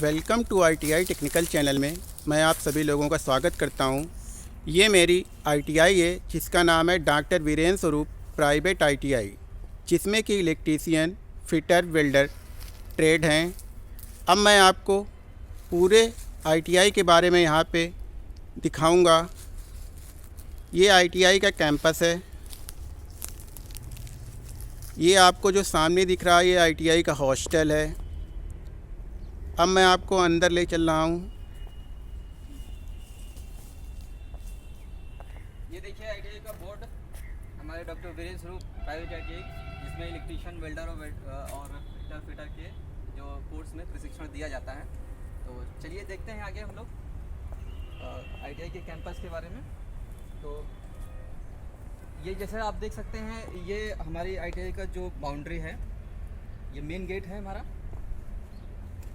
Welcome to ITI technical channel में मैं आप सभी लोगों का स्वागत करता हूं। ये मेरी ITI है जिसका नाम है डॉक्टर वीरेंद्र स्वरूप प्राइवेट ITI, जिसमें कि इलेक्ट्रीशियन, फिटर, वेल्डर ट्रेड हैं। अब मैं आपको पूरे ITI के बारे में यहाँ पे दिखाऊंगा। ये ITI का कैंपस है। ये आपको जो सामने दिख रहा है ये ITI का हॉस्टल है। अब मैं आपको अंदर ले चल रहा हूँ। ये देखिए ITI का बोर्ड, हमारे डॉक्टर वीरेंद्र स्वरूप प्राइवेट ITI, जिसमें इलेक्ट्रीशियन, वेल्डर और फिटर के जो कोर्स में प्रशिक्षण दिया जाता है। तो चलिए देखते हैं आगे हम लोग ITI के कैंपस के बारे में। तो ये जैसे आप देख सकते हैं, ये हमारी ITI का जो बाउंड्री है, ये मेन गेट है हमारा।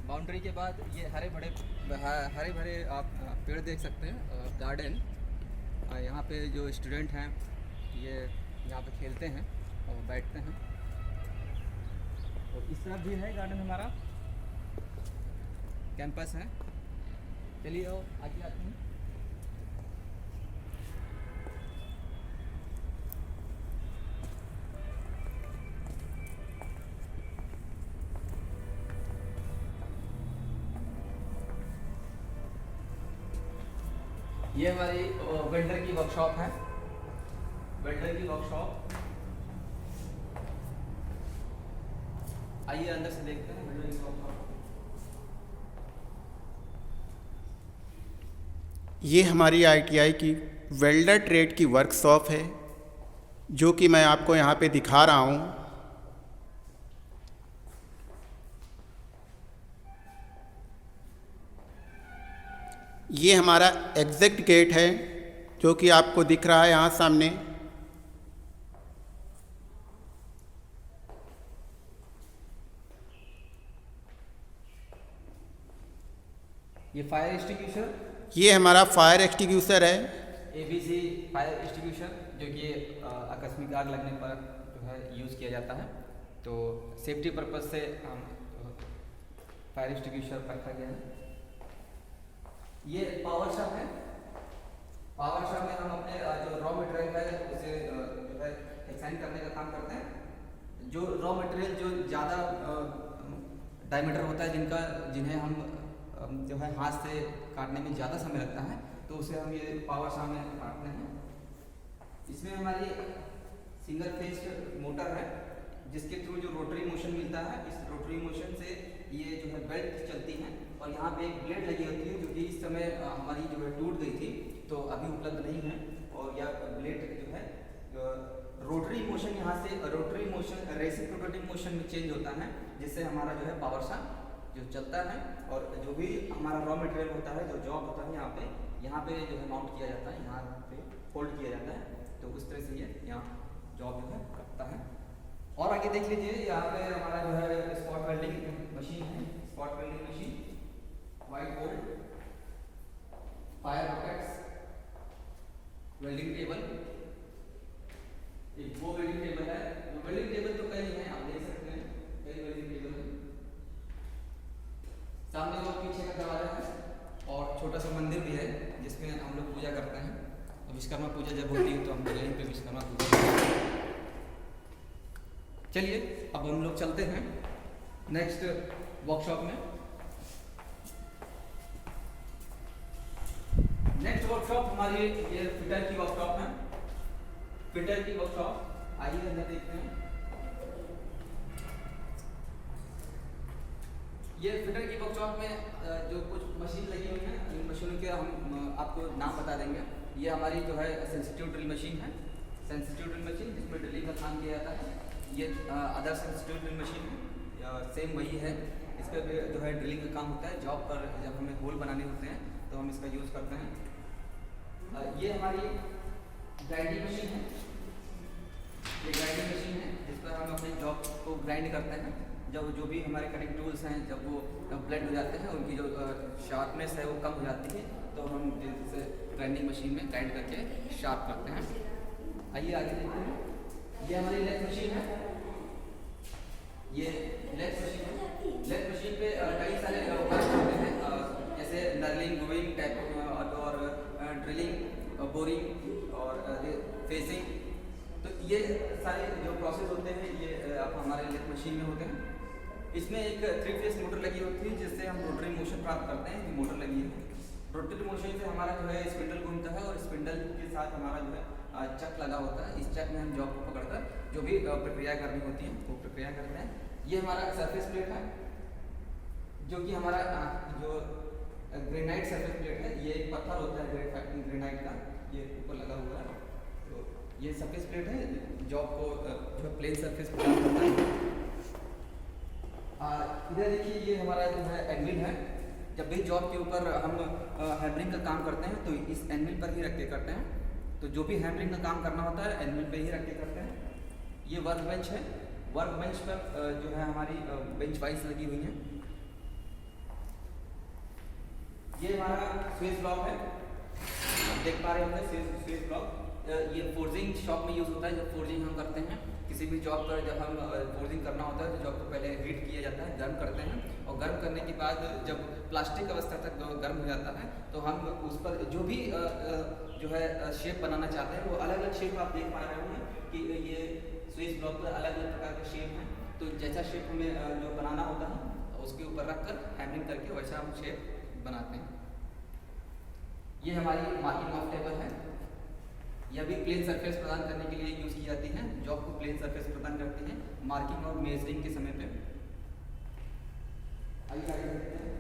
बाउंड्री के बाद ये हरे भरे आप पेड़ देख सकते हैं, गार्डन। यहाँ पे जो स्टूडेंट हैं ये यहाँ पे खेलते हैं और बैठते हैं। और इस तरफ भी है गार्डन, हमारा कैंपस है। चलिए आगे आते हैं। ये हमारी वेल्डर की वर्कशॉप है। वेल्डर की वर्कशॉप, आइए अंदर से देखते हैं वेल्डर की वर्कशॉप। ये हमारी ITI की वेल्डर ट्रेड की वर्कशॉप है, जो कि मैं आपको यहाँ पे दिखा रहा हूँ। ये हमारा एग्जैक्ट गेट है जो कि आपको दिख रहा है यहाँ सामने। ये फायर एक्सटिंग्विशर, ये हमारा फायर एक्सटिंग्विशर है। ABC फायर एक्सटिंग्विशर, जो कि आकस्मिक आग लगने पर जो है यूज़ किया जाता है। तो सेफ्टी पर्पज़ से हम फायर एक्सटिंग्विशर रखा गया है। ये पावर शॉप है। पावर शॉप में हम अपने जो रॉ मटेरियल है उसे जो है एक्सचेंज करने का काम करते हैं। जो रॉ मटेरियल जो ज़्यादा डायमीटर होता है, जिन्हें हम जो है हाथ से काटने में ज़्यादा समय लगता है, तो उसे हम ये पावर शॉप में काटते हैं। इसमें हमारी सिंगल फेज मोटर है, जिसके थ्रू जो रोटरी मोशन मिलता है, इस रोटरी मोशन से ये जो है बेल्ट चलती हैं। और यहाँ पे एक ब्लेड लगी होती है, जो कि इस समय हमारी जो है टूट गई थी, तो अभी उपलब्ध नहीं है। और यह ब्लेड जो है रोटरी मोशन, यहाँ से रोटरी मोशन रेसिप्रोकेटिंग मोशन में चेंज होता है, जिससे हमारा जो है पावर शाफ्ट जो चलता है। और जो भी हमारा रॉ मटेरियल होता है, जो जॉब होता है, यहाँ पे जो है माउंट किया जाता है, यहाँ पे फोल्ड किया जाता है। तो उस तरह से ये यहाँ जॉब जो है करता है। और आगे देख लीजिए, यहाँ पे हमारा जो है स्पॉट वेल्डिंग मशीन है। Spot welding machine, white bolt, fire rockets, welding table. एक वो वेल्डिंग टेबल है। वेल्डिंग टेबल तो कई हैं, आप देख सकते हैं, कई वेल्डिंग टेबल है। सामने और पीछे का दरवाजा है, और छोटा सा मंदिर भी है जिसमें हम लोग पूजा करते हैं। और विश्वकर्मा पूजा जब होती है तो हम लोग यहीं पे विश्वकर्मा पूजा करते हैं। चलिए अब हम लोग चलते हैं नेक्स्ट वर्कशॉप में। नेक्स्ट वर्कशॉप हमारी ये फिटर की वर्कशॉप है। फिटर की वर्कशॉप, आइए अंदर देखते हैं। ये फिटर की वर्कशॉप में जो कुछ मशीन लगी हुई हैं, इन मशीनों के हम आपको नाम बता देंगे। ये हमारी जो है सेंसिटिव ड्रिल मशीन है। सेंसिटिव ड्रिल मशीन, जिसमें ड्रिलिंग का काम किया जाता है। ये अदर सेंसिटिव ड्रिल मशीन है, सेम वही है। इस पर भी जो है ड्रिलिंग का काम होता है। जॉब पर जब हमें होल बनाने होते हैं तो हम इसका यूज़ करते हैं। ये हमारी ग्राइंडिंग मशीन है। ये ग्राइंडिंग मशीन है जिस पर हम अपनी जॉब को ग्राइंड करते हैं। जब जो भी हमारे कटिंग टूल्स हैं, जब वो ब्लेंड हो जाते हैं, उनकी जो शार्पनेस है वो कम हो जाती है, तो हम इसे ग्राइंडिंग मशीन में ग्राइंड करके शार्प करते हैं। आइए आगे देखते हैं। ये हमारी लेथ मशीन है। ये लेथ मशीन में होते हैं। इसमें एक 3 फेस मोटर लगी होती है जिससे हम रोटरी मोशन प्राप्त करते हैं। मोटर लगी है, रोटरी मोशन से हमारा जो है स्पिंडल घूमता है और स्पिंडल के साथ हमारा जो है चक लगा होता है। इस चक में हम जॉब को पकड़कर जो भी प्रक्रिया करनी होती है वो प्रक्रिया करते हैं। ये हमारा सरफेस प्लेट है जो कि हमारा जो ग्रेनाइट सरफेस प्लेट है। ये एक पत्थर होता है ग्रेनाइट का, ये ऊपर लगा हुआ है। तो ये सरफेस प्लेट है जॉब को जो प्लेन सरफेस प्रदान करता है। इधर देखिए ये हमारा जो है एनविल है। जब भी जॉब के ऊपर हम हैमरिंग का काम करते हैं तो इस एनविल पर ही रख के करते हैं। तो जो भी हैमरिंग का काम करना होता है एनविल पे ही रख के करते हैं। ये वर्क बेंच है, वर्क बेंच पर जो है हमारी बेंच वाइज लगी हुई है। ये हमारा स्विच ब्लॉक है, देख पा रहे होंगे स्विच ब्लॉक। ये फोर्जिंग शॉप में यूज़ होता है। जब फोर्जिंग हम करते हैं किसी भी जॉब पर, जब हम फोर्जिंग करना होता है तो जॉब को पहले हीट किया जाता है, गर्म करते हैं और गर्म करने के बाद जब प्लास्टिक अवस्था तक गर्म हो जाता है तो हम उस पर जो भी जो है शेप बनाना चाहते हैं वो अलग अलग शेप आप देख पा रहे होंगे कि ये स्विच ब्लॉक पर अलग अलग प्रकार के शेप हैं। तो जैसा शेप हमें जो बनाना होता है उसके ऊपर रख कर हैमरिंग करके वैसा हम शेप बनाते हैं। ये हमारी मार्किंग ऑफ टेबल है। यह भी प्लेन सरफेस प्रदान करने के लिए यूज़ की जाती है। जॉब को प्लेन सरफेस प्रदान करती है मार्किंग और मेजरिंग के समय पे। आइए आगे देखते हैं।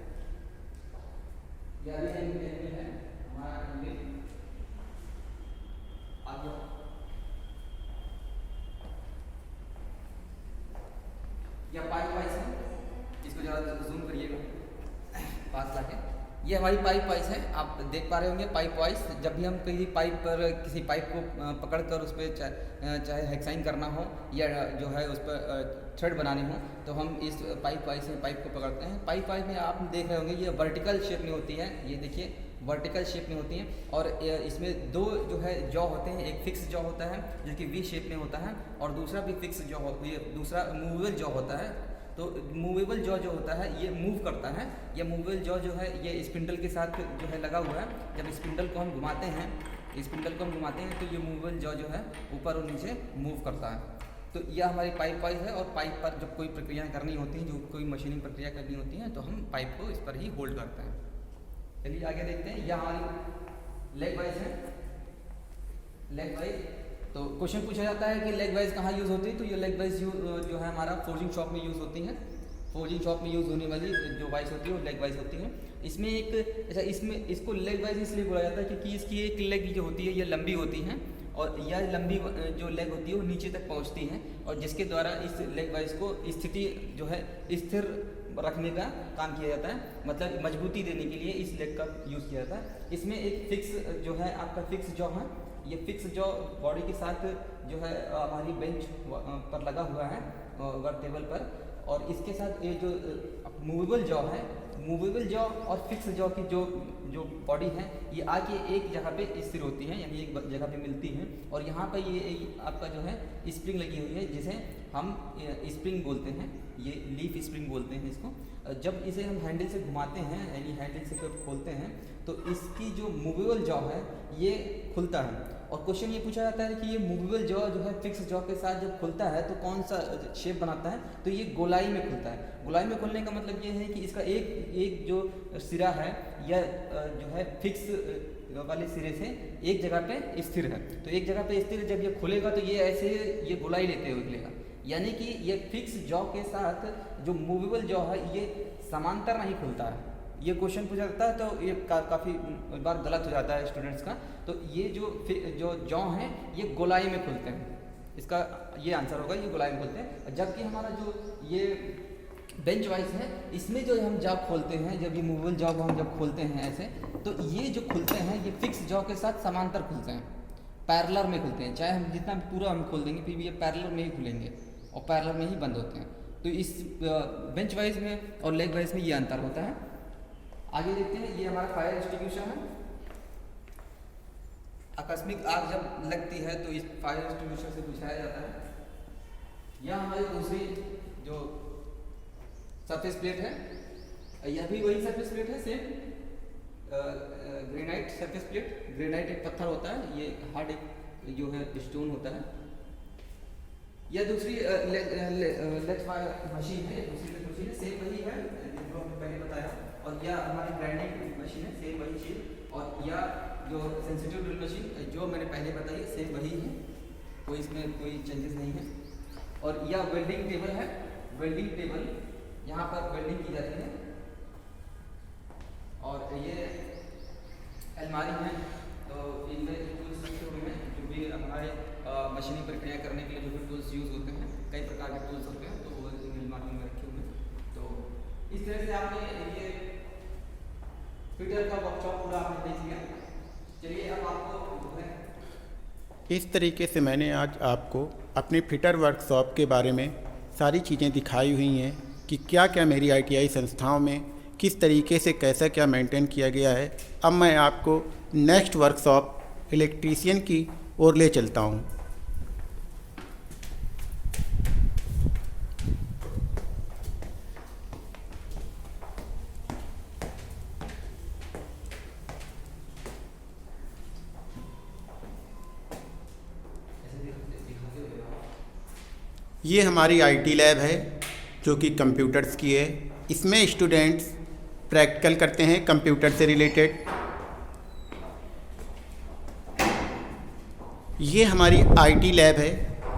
यह भी एंगल है हमारा एंगल आगे। यह पाइप वाइज है, इसको ज़रा जूम करिएगा पास लाके। ये हमारी पाइप वाइज है, आप देख पा रहे होंगे पाइप वाइज। जब भी हम किसी पाइप पर किसी पाइप को पकड़कर उस पर चाहे हेक्साइन करना हो या जो है उस पर थ्रेड बनानी हो तो हम इस पाइप वाइज से पाइप को पकड़ते हैं। पाइप वाइज में आप देख रहे होंगे ये वर्टिकल शेप में होती है। ये देखिए वर्टिकल शेप में होती हैं और इसमें दो जो है जॉ होते हैं। एक फिक्स जॉ होता है जो कि वी शेप में होता है और दूसरा भी फिक्स जॉ दूसरा मूवेबल जॉ होता है। तो मूवेबल जॉ जो होता है ये मूव करता है। ये मूवेबल जॉ जो है ये स्पिंडल के साथ जो है लगा हुआ है। जब स्पिंडल को हम घुमाते हैं तो ये मूवेबल जॉ जो है ऊपर और नीचे मूव करता है। तो यह हमारी पाइप वाइज है और पाइप पर जब कोई प्रक्रिया करनी होती है, जो कोई मशीनिंग प्रक्रिया करनी होती है तो हम पाइप को इस पर ही होल्ड करते हैं। चलिए आगे देखते हैं। यह हमारी लेग वाइज है। लेग वाइज तो क्वेश्चन पूछा जाता है कि लेग वाइज कहाँ यूज़ होती है। तो ये लेग वाइज जो है हमारा फोर्जिंग शॉप में यूज़ होती है। फोर्जिंग शॉप में यूज़ होने वाली जो वाइज होती है वो लेग वाइज होती है। इसमें एक इसमें इसको लेग वाइज इसलिए बोला जाता है क्योंकि इसकी एक लेग जो होती है ये लंबी होती है और यह लंबी जो लेग होती है वो नीचे तक पहुंचती है और जिसके द्वारा इस लेग वाइज को स्थिति जो है स्थिर रखने का काम किया जाता है, मतलब मजबूती देने के लिए इस लेग का यूज़ किया जाता है। इसमें एक फिक्स जो है आपका फिक्स जॉ है। ये फिक्स जॉ बॉडी के साथ जो है हमारी बेंच पर लगा हुआ है वर्क टेबल पर और इसके साथ ये जो मूवेबल जॉ है, मूवेबल जॉ और फिक्स जॉ की जो बॉडी है ये आके एक जगह पे स्थिर होती है, यानी एक जगह पे मिलती है और यहाँ पर ये आपका जो है स्प्रिंग लगी हुई है जिसे हम स्प्रिंग बोलते हैं। ये लीफ स्प्रिंग बोलते हैं इसको। जब इसे हम हैंडल से घुमाते हैं यानी हैंडल से जब खोलते हैं तो इसकी जो मूवेबल जॉ है ये खुलता है और क्वेश्चन ये पूछा जाता है कि ये मूवेबल जॉ जो है फिक्स जॉ के साथ जब खुलता है तो कौन सा शेप बनाता है। तो ये गोलाई में खुलता है। गोलाई में खुलने का मतलब ये है कि इसका एक जो सिरा है यह जो है फिक्स वाले सिरे से एक जगह पे स्थिर है। तो एक जगह पे स्थिर जब ये खुलेगा तो ये ऐसे ये गोलाई लेते हुए खुलेगा, यानी कि ये फिक्स जॉ के साथ जो मूवेबल जॉ है ये समांतर नहीं खुलता है। ये क्वेश्चन पूछा जाता है तो ये काफ़ी बार गलत हो जाता है स्टूडेंट्स का। तो ये जो जॉ हैं ये गोलाई में खुलते हैं, इसका ये आंसर होगा, ये गोलाई में खुलते हैं। जबकि हमारा जो ये बेंच वाइज है इसमें जो हम जॉ खोलते हैं, जब ये मूवेबल जॉ को हम जब खोलते हैं ऐसे तो ये जो खुलते हैं ये फिक्स जॉ के साथ समांतर खुलते हैं, पैरेलल में खुलते हैं। चाहे हम जितना पूरा हम खोल देंगे फिर भी ये पैरेलल में ही खुलेंगे और पैरेलल में ही बंद होते हैं। तो इस बेंच वाइज में और लेग वाइज में ये अंतर होता है। आगे देखते हैं। ये हमारा फायर एक्सटिंग्विशर है। आकस्मिक आग जब लगती है तो इस फायर एक्सटिंग्विशर से बुझाया जाता है। यह हमारी दूसरी जो सरफेस प्लेट है, यह भी वही सरफेस प्लेट है same granite surface plate. Granite एक पत्थर होता है, ये हार्ड एक जो है स्टोन होता है। यह दूसरी लेथ मशीन है, दूसरी लेथ मशीन है, सेम वही है जो हमने पहले बताया। और यह हमारी ग्राइंडिंग मशीन है, सेम वही चीज़। और यह जो सेंसिटिव ड्रिल मशीन जो मैंने पहले बताई सेम वही है, कोई इसमें कोई चेंजेस नहीं है। और यह वेल्डिंग टेबल है, वेल्डिंग टेबल यहाँ पर वेल्डिंग की जाती है। और ये अलमारी है, तो इनमें टूल्स रखे हुए हैं, जो भी हमारे मशीनी प्रक्रिया करने के लिए जो भी टूल्स यूज़ होते हैं, कई प्रकार के टूल्स होते हैं, तो वो अलमारी में रखे हुए हैं। तो इस तरह से आपने ये फिटर का वर्कशॉप पूरा आपने देख लिया। चलिए अब आपको जो है इस तरीके से मैंने आज आपको अपने फिटर वर्कशॉप के बारे में सारी चीज़ें दिखाई हुई हैं कि क्या क्या मेरी आईटीआई संस्थाओं में किस तरीके से कैसा क्या मेंटेन किया गया है। अब मैं आपको नेक्स्ट वर्कशॉप इलेक्ट्रीशियन की ओर ले चलता हूँ। ये हमारी आईटी लैब है जो कि कंप्यूटर्स की है। इसमें स्टूडेंट्स प्रैक्टिकल करते हैं कंप्यूटर से रिलेटेड। ये हमारी आईटी लैब है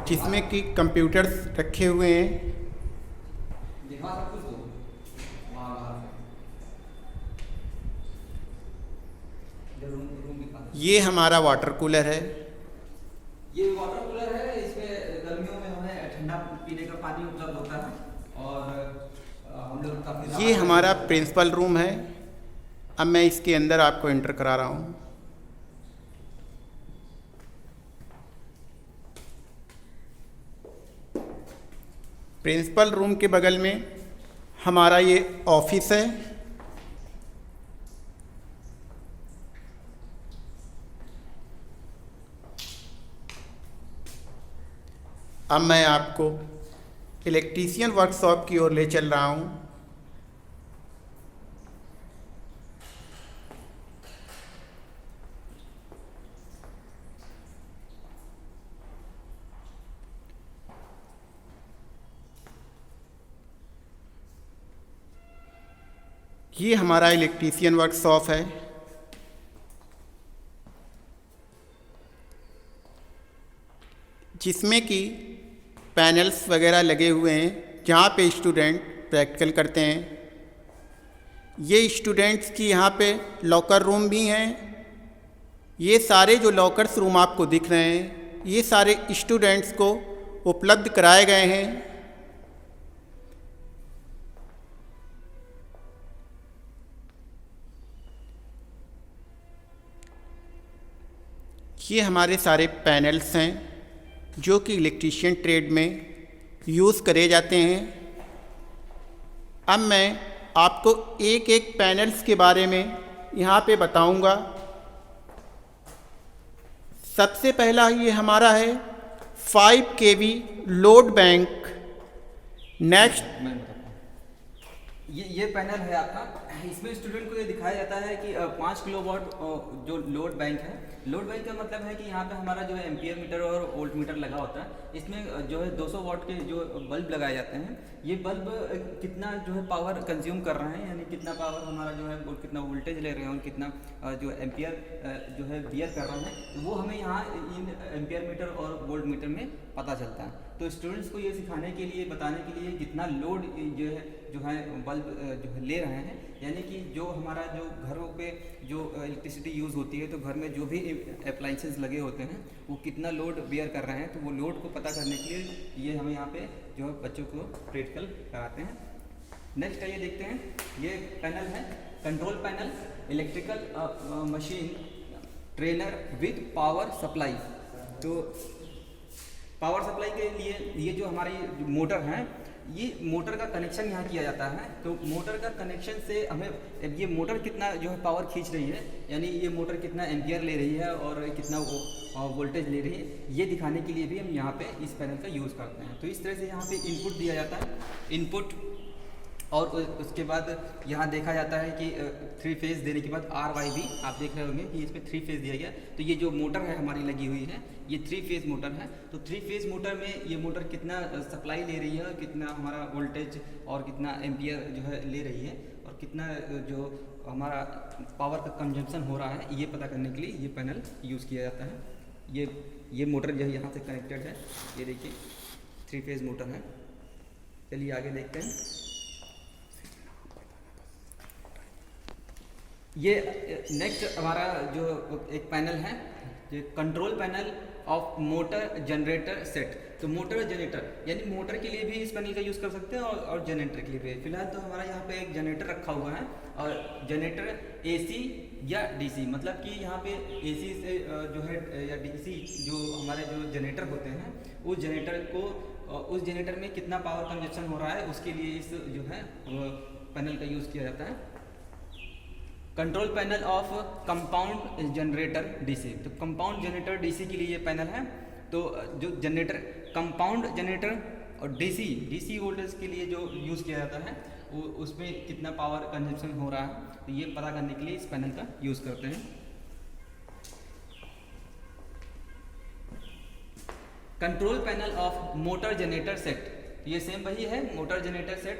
जिसमें कि कंप्यूटर्स रखे हुए हैं। ये हमारा वाटर कूलर है। ये वाटर कूलर है, इसमें गर्मियों में हमें ठंडा पीने का पानी उपलब्ध होता है। और हम लोग काफ़ी ये हमारा प्रिंसिपल रूम है। अब मैं इसके अंदर आपको एंटर करा रहा हूँ। प्रिंसिपल रूम के बगल में हमारा ये ऑफिस है। अब मैं आपको इलेक्ट्रीशियन वर्कशॉप की ओर ले चल रहा हूँ। ये हमारा इलेक्ट्रीशियन वर्कशॉप है। जिसमें कि पैनल्स वगैरह लगे हुए हैं जहाँ पे स्टूडेंट प्रैक्टिकल करते हैं। ये स्टूडेंट्स की यहाँ पे लॉकर रूम भी हैं। ये सारे जो लॉकर्स रूम आपको दिख रहे हैं ये सारे स्टूडेंट्स को उपलब्ध कराए गए हैं। ये हमारे सारे पैनल्स हैं जो कि इलेक्ट्रीशियन ट्रेड में यूज़ करे जाते हैं। अब मैं आपको एक एक पैनल्स के बारे में यहाँ पे बताऊँगा। सबसे पहला ये हमारा है 5 kV लोड बैंक। नेक्स्ट ये पैनल है आपका। इसमें स्टूडेंट को ये दिखाया जाता है कि 5 किलोवाट जो लोड बैंक है। लोड बैंक का मतलब है कि यहाँ पे हमारा जो है एम्पियर मीटर और वोल्ट मीटर लगा होता है। इसमें जो है 200 वाट के जो बल्ब लगाए जाते हैं। ये बल्ब कितना जो है पावर कंज्यूम कर रहे हैं, यानी कितना पावर हमारा जो है कितना वोल्टेज ले रहे हैं और कितना जो एम्पियर जो है बियर कर रहे हैं, वो हमें यहाँ इन एम्पियर मीटर और वोल्ट मीटर में पता चलता है। तो स्टूडेंट्स को ये सिखाने के लिए, बताने के लिए कितना लोड जो है बल्ब जो है ले रहे हैं, यानी कि जो हमारा जो घरों पे जो इलेक्ट्रिसिटी यूज़ होती है, तो घर में जो भी अप्लाइंसेस लगे होते हैं वो कितना लोड बियर कर रहे हैं, तो वो लोड को पता करने के लिए ये हमें यहाँ पे जो है बच्चों को प्रैक्टिकल कराते हैं। नेक्स्ट ये देखते हैं, ये पैनल है control panel, electrical machine trainer with power supply. तो पावर सप्लाई के लिए ये जो हमारी मोटर है, ये मोटर का कनेक्शन यहाँ किया जाता है। तो मोटर का कनेक्शन से हमें ये मोटर कितना जो है पावर खींच रही है, यानी ये मोटर कितना एम्पियर ले रही है और कितना वोल्टेज ले रही है, ये दिखाने के लिए भी हम यहाँ पे इस पैनल का यूज़ करते हैं। तो इस तरह से यहाँ पे इनपुट दिया जाता है। इनपुट और उसके बाद यहाँ देखा जाता है कि 3 फेज़ देने के बाद RYB आप देख रहे होंगे कि इसमें 3 फेज़ दिया गया। तो ये जो मोटर है हमारी लगी हुई है ये 3 फेज़ मोटर है। तो 3 फेज़ मोटर में ये मोटर कितना सप्लाई ले रही है, कितना हमारा वोल्टेज और कितना एम्पियर जो है ले रही है, और कितना जो हमारा पावर का कंजम्पशन हो रहा है, ये पता करने के लिए ये पैनल यूज़ किया जाता है। ये मोटर जो है यहाँ से कनेक्टेड है, ये देखिए 3 फेज़ मोटर है। चलिए आगे देखते हैं। ये नेक्स्ट हमारा जो एक पैनल है, ये control panel of motor generator set. तो मोटर जनरेटर यानी मोटर के लिए भी इस पैनल का यूज़ कर सकते हैं और जनरेटर के लिए भी। फिलहाल तो हमारा यहाँ पे एक जनरेटर रखा हुआ है, और जनरेटर AC या DC, मतलब कि यहाँ पे AC से जो है या DC जो हमारे जो जनरेटर होते हैं, उस जनरेटर को उस जनरेटर में कितना पावर कंजप्शन हो रहा है उसके लिए इस जो है पैनल का यूज़ किया जाता है। Control panel of compound generator DC। तो कंपाउंड जनरेटर DC के लिए ये पैनल है। तो जो जनरेटर कंपाउंड जनरेटर और DC वोल्टेज के लिए जो यूज़ किया जाता है वो उसमें कितना पावर कंजप्शन हो रहा है, तो ये पता करने के लिए इस पैनल का यूज़ करते हैं। Control panel of motor generator set, ये सेम वही है, motor generator set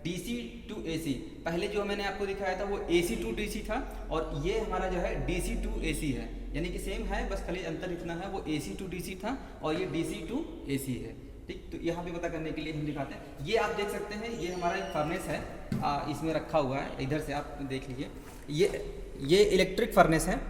DC to AC। पहले जो मैंने आपको दिखाया था वो AC to DC था, और ये हमारा जो है DC to AC है, यानी कि सेम है, बस खाली अंतर इतना है, वो AC to DC था और ये DC to AC है। ठीक, तो यहाँ पे पता करने के लिए हम दिखाते हैं। ये आप देख सकते हैं, ये हमारा एक फर्नेस है, इसमें रखा हुआ है, इधर से आप देख लीजिए। ये इलेक्ट्रिक फर्नेस है,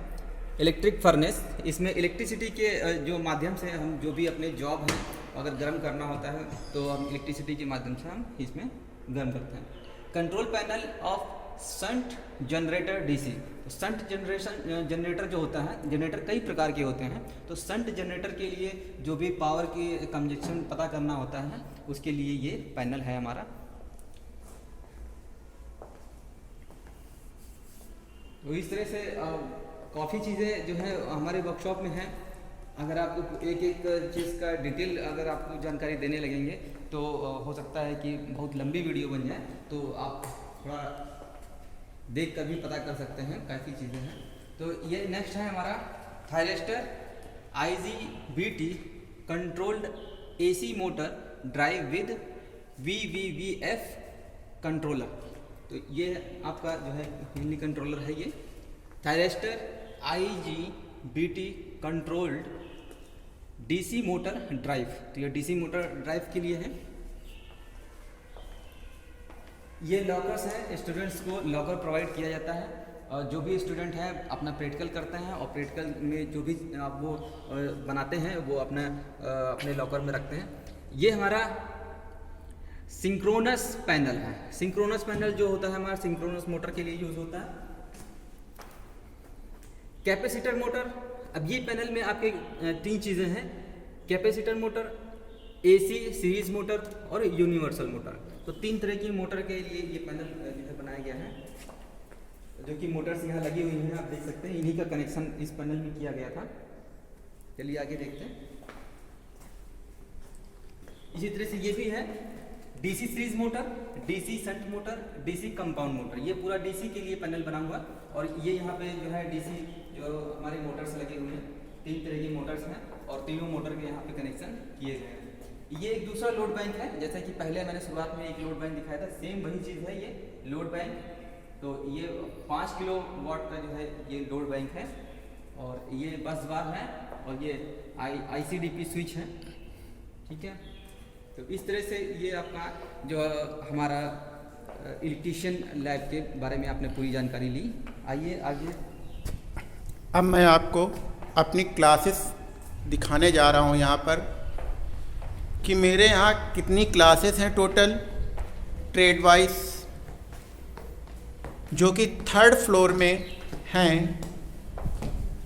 इलेक्ट्रिक फर्नेस। इसमें इलेक्ट्रिसिटी के जो माध्यम से हम जो भी अपने जॉब है अगर गर्म करना होता है तो हम इलेक्ट्रिसिटी के माध्यम से हम इसमें गर्म करते हैं। Control panel of shunt generator DC। तो शंट जनरेटर जो होता है, जनरेटर कई प्रकार के होते हैं, तो शंट जनरेटर के लिए जो भी पावर की कंजप्शन पता करना होता है उसके लिए ये पैनल है हमारा। तो इस तरह से काफ़ी चीज़ें जो है हमारे वर्कशॉप में हैं। अगर आपको एक एक चीज़ का डिटेल अगर आपको जानकारी देने लगेंगे तो हो सकता है कि बहुत लंबी वीडियो बन जाए, तो आप थोड़ा देख कर भी पता कर सकते हैं, काफ़ी चीज़ें हैं। तो ये नेक्स्ट है हमारा thyristor IGBT controlled AC motor drive with VVVF controller. तो ये आपका जो है मिनी कंट्रोलर है, ये thyristor IGBT controlled DC motor drive. तो ये DC मोटर ड्राइव के लिए है। ये लॉकर्स हैं, स्टूडेंट्स को लॉकर प्रोवाइड किया जाता है। जो भी स्टूडेंट हैं अपना प्रैक्टिकल करते हैं और प्रैक्टिकल में जो भी आप वो बनाते हैं वो अपने लॉकर में रखते हैं। ये हमारा सिंक्रोनस पैनल है। सिंक्रोनस पैनल जो होता है हमारा सिंक्रोनस मोटर के लिए यूज़ होता है। कैपेसिटर मोटर, अब ये पैनल में आपके 3 चीज़ें हैं, capacitor motor, AC series motor और यूनिवर्सल मोटर। तो 3 तरह की मोटर के लिए ये पैनल जो है बनाया गया है, जो कि मोटर्स यहाँ लगी हुई हैं, आप देख सकते हैं, इन्हीं का कनेक्शन इस पैनल में किया गया था। चलिए आगे देखते हैं। इसी तरह से ये भी है DC series motor, DC shunt motor, DC compound motor. ये पूरा DC के लिए पैनल बना हुआ, और ये यहाँ पे जो है DC जो हमारे मोटर्स लगे हुए हैं, 3 तरह की मोटर्स हैं और तीनों मोटर के यहाँ पे कनेक्शन किए गए हैं। ये एक दूसरा लोड बैंक है, जैसा कि पहले मैंने शुरुआत में एक लोड बैंक दिखाया था, सेम वही चीज़ है ये लोड बैंक। तो ये 5 किलोवाट का जो है ये लोड बैंक है, और ये बस बार है, और ये ICDP स्विच है। ठीक है, तो इस तरह से ये आपका जो हमारा इलेक्ट्रीशियन लैब के बारे में आपने पूरी जानकारी ली। आइए आगे। अब मैं आपको अपनी क्लासेस दिखाने जा रहा हूँ यहाँ पर कि मेरे यहाँ कितनी क्लासेस हैं टोटल ट्रेड वाइज, जो कि 3rd फ्लोर में हैं।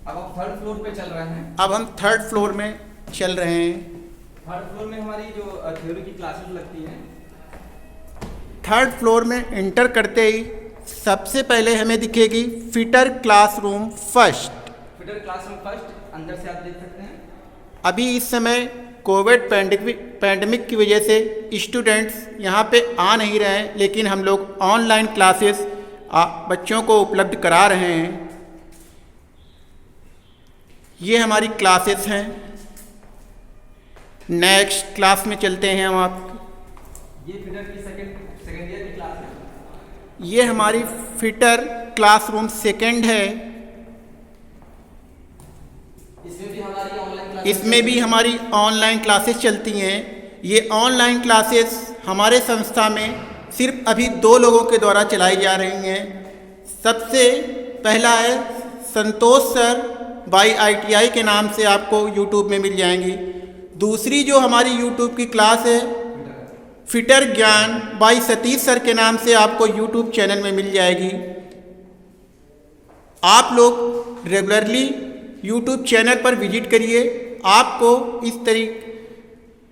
अब हम 3rd फ्लोर पे चल रहे हैं। अब हम 3rd फ्लोर में चल रहे हैं। 3rd फ्लोर में हमारी जो थ्योरी की क्लासेस लगती हैं। 3rd फ्लोर में एंटर करते ही सबसे पहले हमें दिखेगी fitter classroom first. Fitter classroom first, अंदर से आप देख सकते हैं। अभी इस समय कोविड पैंडमिक की वजह से स्टूडेंट्स यहाँ पे आ नहीं रहे हैं, लेकिन हम लोग ऑनलाइन क्लासेस बच्चों को उपलब्ध करा रहे हैं। ये हमारी क्लासेस हैं। नेक्स्ट क्लास में चलते हैं हम आप। ये फिटर की सेकेंड ईयर की क्लास है। ये हमारी फिटर क्लासरूम सेकेंड है। इसमें भी हमारी ऑनलाइन क्लासेस चलती हैं। ये ऑनलाइन क्लासेस हमारे संस्था में सिर्फ अभी 2 लोगों के द्वारा चलाई जा रही हैं। सबसे पहला है संतोष सर बाई ITI के नाम से आपको यूट्यूब में मिल जाएंगी। दूसरी जो हमारी यूट्यूब की क्लास है फिटर ज्ञान बाई सतीश सर के नाम से आपको यूट्यूब चैनल में मिल जाएगी। आप लोग रेगुलरली यूट्यूब चैनल पर विजिट करिए। आपको इस तरीके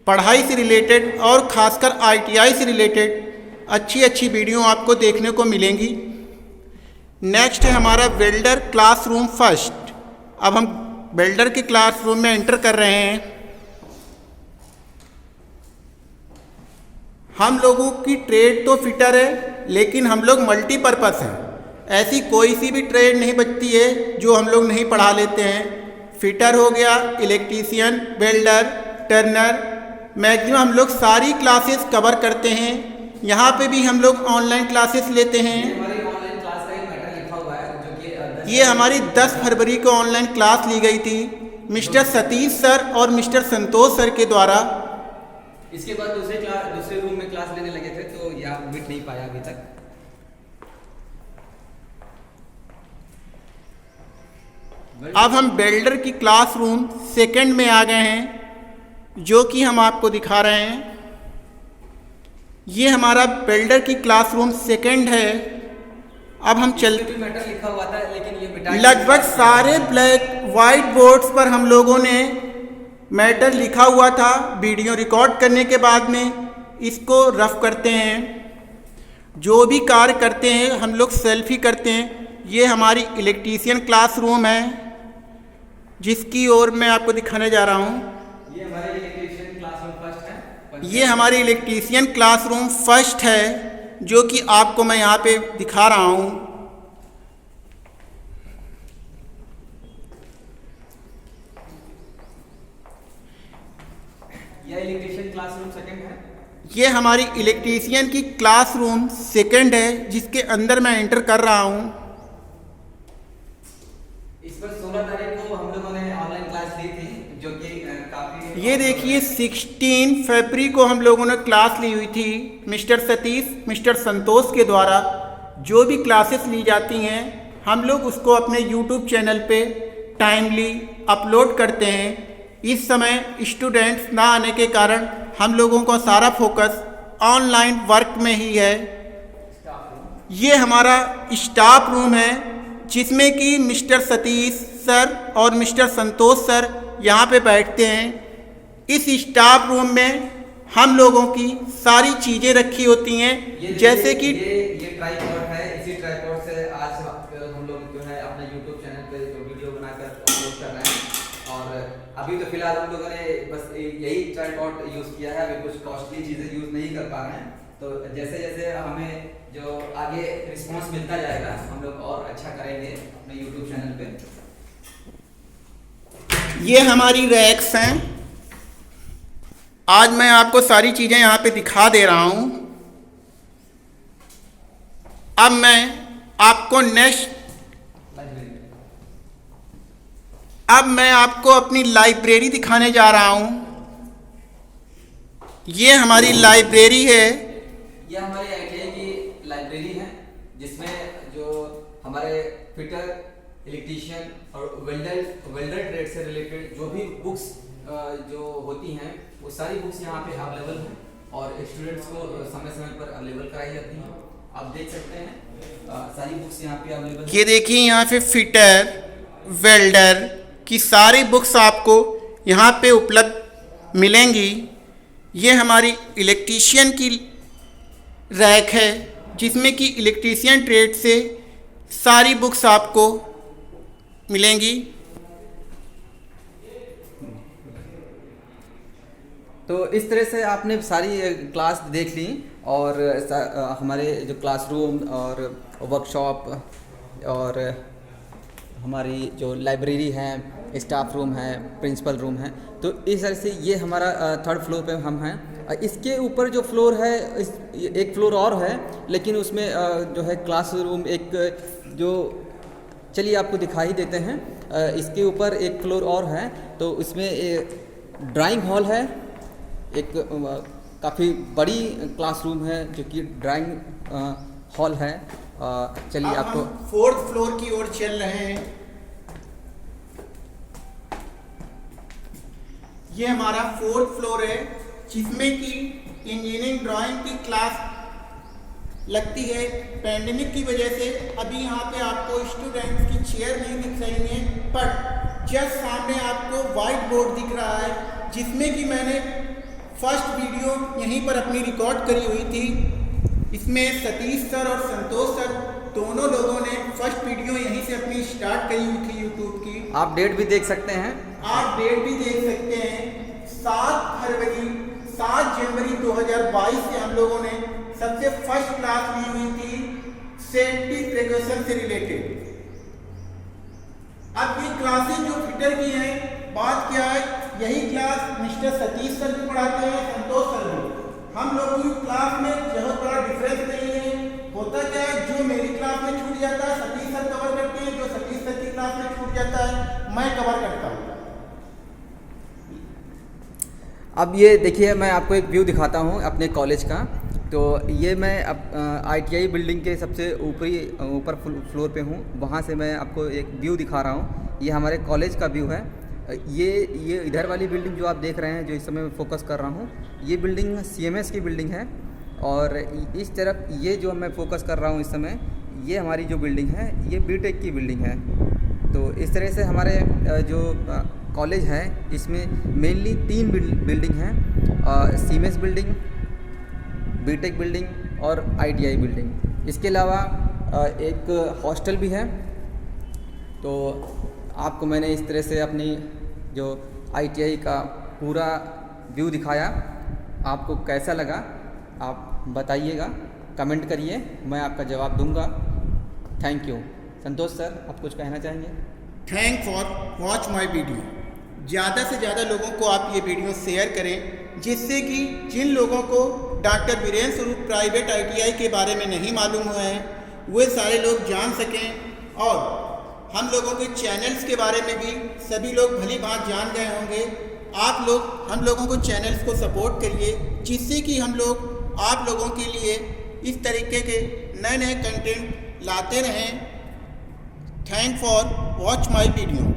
पढ़ाई से रिलेटेड और ख़ासकर ITI से रिलेटेड अच्छी वीडियो आपको देखने को मिलेंगी। नेक्स्ट है हमारा वेल्डर क्लासरूम फर्स्ट। अब हम वेल्डर के क्लासरूम में एंटर कर रहे हैं। हम लोगों की ट्रेड तो फिटर है, लेकिन हम लोग मल्टीपर्पज़ हैं। ऐसी कोई सी भी ट्रेड नहीं बचती है जो हम लोग नहीं पढ़ा लेते हैं। फिटर हो गया, इलेक्ट्रीशियन, वेल्डर, टर्नर, मैक्सिमम हम लोग सारी क्लासेस कवर करते हैं। यहाँ पे भी हम लोग ऑनलाइन क्लासेस लेते हैं। ये हमारी 10 फरवरी को ऑनलाइन क्लास ली गई थी मिस्टर सतीश सर और मिस्टर संतोष सर के द्वारा। इसके बाद दूसरे रूम में क्लास लेने लगे थे, तो यहाँ मिट नहीं पाया अभी तक। अब हम वेल्डर की क्लासरूम सेकंड में आ गए हैं, जो कि हम आपको दिखा रहे हैं। ये हमारा वेल्डर की क्लासरूम सेकंड है। अब हम मैटर लिखा हुआ था, लेकिन ये लगभग सारे ब्लैक वाइट बोर्ड्स पर हम लोगों ने मैटर लिखा हुआ था। वीडियो रिकॉर्ड करने के बाद में इसको रफ करते हैं। जो भी कार्य करते हैं हम लोग सेल्फ ही करते हैं। ये हमारी इलेक्ट्रीशियन क्लासरूम है, जिसकी ओर मैं आपको दिखाने जा रहा हूँ। ये हमारी इलेक्ट्रीशियन क्लासरूम फर्स्ट है। ये हमारी इलेक्ट्रीशियन क्लासरूम फर्स्ट है, जो कि आपको मैं यहाँ पे दिखा रहा हूँ। यह इलेक्ट्रीशियन क्लासरूम सेकंड है। ये हमारी इलेक्ट्रीशियन की क्लासरूम सेकंड है, जिसके अंदर मैं एंटर कर रहा हूँ। इस पर 16 तारीख को हम लोगों ने ऑनलाइन क्लास ली थी, जो कि काफी। ये देखिए 16 फरवरी को हम लोगों ने क्लास ली हुई थी मिस्टर सतीश, मिस्टर संतोष के द्वारा। जो भी क्लासेस ली जाती हैं हम लोग उसको अपने यूट्यूब चैनल पे टाइमली अपलोड करते हैं। इस समय स्टूडेंट्स ना आने के कारण हम लोगों का सारा फोकस ऑनलाइन वर्क में ही है। ये हमारा स्टाफ रूम है, जिसमें कि मिस्टर सतीश सर और मिस्टर संतोष सर यहाँ पे बैठते हैं। इस स्टाफ रूम में हम लोगों की सारी चीज़ें रखी होती हैं, जैसे कि ये ट्राइपॉड है। इसी ट्राइपॉड से आज हम लोग जो है अपने YouTube चैनल पे जो वीडियो बनाकर अपलोड कर रहे हैं। और अभी तो फिलहाल हम लोगों ने बस यही ट्राइपॉड यूज़ किया है। अभी कुछ कॉस्टली चीज़ें यूज़ नहीं कर पा रहे हैं। तो जैसे जैसे हमें जो आगे रिस्पॉन्स मिलता जाएगा हम लोग और अच्छा करेंगे अपने YouTube चैनल पे। ये हमारी रैक्स हैं। आज मैं आपको सारी चीज़ें यहाँ पे दिखा दे रहा हूँ। अब मैं आपको अपनी लाइब्रेरी दिखाने जा रहा हूँ। ये हमारी लाइब्रेरी है। यह हमारी ITI की लाइब्रेरी है, जिसमें जो हमारे फिटर, इलेक्ट्रीशियन और वेल्डर ट्रेड से रिलेटेड जो भी बुक्स जो होती हैं वो सारी बुक्स यहाँ पे अवेलेबल हैं और स्टूडेंट्स को समय समय पर अवेलेबल कराई जाती हैं। आप देख सकते हैं सारी बुक्स यहाँ पे अवेलेबल। ये देखिए यहाँ पे फिटर, वेल्डर की सारी बुक्स आपको यहाँ पे उपलब्ध मिलेंगी। ये हमारी इलेक्ट्रीशियन की रैक है, जिसमें कि इलेक्ट्रीशियन ट्रेड से सारी बुक्स आपको मिलेंगी। तो इस तरह से आपने सारी क्लास देख ली और हमारे जो क्लासरूम और वर्कशॉप और हमारी जो लाइब्रेरी है, स्टाफ रूम है, प्रिंसिपल रूम है, तो इस तरह से ये हमारा 3rd फ्लोर पे हम हैं। इसके ऊपर जो फ्लोर है एक फ्लोर और है, लेकिन उसमें जो है क्लासरूम एक जो चलिए आपको दिखाई देते हैं। इसके ऊपर एक फ्लोर और है, तो इसमें ड्राइंग हॉल है, एक काफ़ी बड़ी क्लासरूम है जो कि ड्राइंग हॉल है। चलिए आपको 4th फ्लोर की ओर चल रहे हैं। ये हमारा 4th फ्लोर है, जिसमें कि इंजीनियरिंग ड्राइंग की क्लास लगती है। पैंडेमिक की वजह से अभी यहाँ पे आपको स्टूडेंट्स की चेयर नहीं दिख रही है, पर जस्ट सामने आपको वाइट बोर्ड दिख रहा है, जिसमें कि मैंने फर्स्ट वीडियो यहीं पर अपनी रिकॉर्ड करी हुई थी। इसमें सतीश सर और संतोष सर दोनों लोगों ने फर्स्ट वीडियो यहीं से अपनी स्टार्ट करी हुई थी यूट्यूब की। आप डेट भी देख सकते हैं, आप डेट भी देख सकते हैं। 7 जनवरी 2022 से हम लोगों ने सबसे फर्स्ट क्लास ली हुई थी सेफ्टी प्रिकॉशन से रिलेटेड। अब ये क्लासेस जो फिटर की हैं, बात क्या है, यही क्लास मिस्टर सतीश सर भी पढ़ाते हैं, संतोष सर भी। हम लोगों की क्लास में बहुत बड़ा डिफरेंस नहीं है। होता क्या है, जो मेरी क्लास में छूट जाता है सतीश सर कवर करते हैं, जो सतीश सर की क्लास में छूट जाता है मैं कवर करता हूँ। अब ये देखिए, मैं आपको एक व्यू दिखाता हूँ अपने कॉलेज का। तो ये मैं अब ITI बिल्डिंग के सबसे ऊपर फ्लोर पे हूँ, वहाँ से मैं आपको एक व्यू दिखा रहा हूँ। ये हमारे कॉलेज का व्यू है। ये इधर वाली बिल्डिंग जो आप देख रहे हैं, जो इस समय मैं फोकस कर रहा हूँ, ये बिल्डिंग CMS की बिल्डिंग है। और इस तरफ ये जो मैं फोकस कर रहा हूँ इस समय, ये हमारी जो बिल्डिंग है ये BTech की बिल्डिंग है। तो इस तरह से हमारे जो कॉलेज है इसमें मेनली 3 बिल्डिंग हैं, CMS बिल्डिंग, BTech बिल्डिंग और ITI बिल्डिंग। इसके अलावा एक हॉस्टल भी है। तो आपको मैंने इस तरह से अपनी जो ITI का पूरा व्यू दिखाया। आपको कैसा लगा आप बताइएगा, कमेंट करिए, मैं आपका जवाब दूंगा। Thank you. संतोष सर, आप कुछ कहना चाहेंगे? Thank for watch my video. ज़्यादा से ज़्यादा लोगों को आप ये वीडियो शेयर करें, जिससे कि जिन लोगों को डॉक्टर वीरेंद्र स्वरूप प्राइवेट ITI के बारे में नहीं मालूम हुआ है, वे सारे लोग जान सकें। और हम लोगों के चैनल्स के बारे में भी सभी लोग भली भांत जान गए होंगे। आप लोग हम लोगों को चैनल्स को सपोर्ट करिए, जिससे कि हम लोग आप लोगों के लिए इस तरीके के नए नए कंटेंट लाते रहें। Thank for watch my video.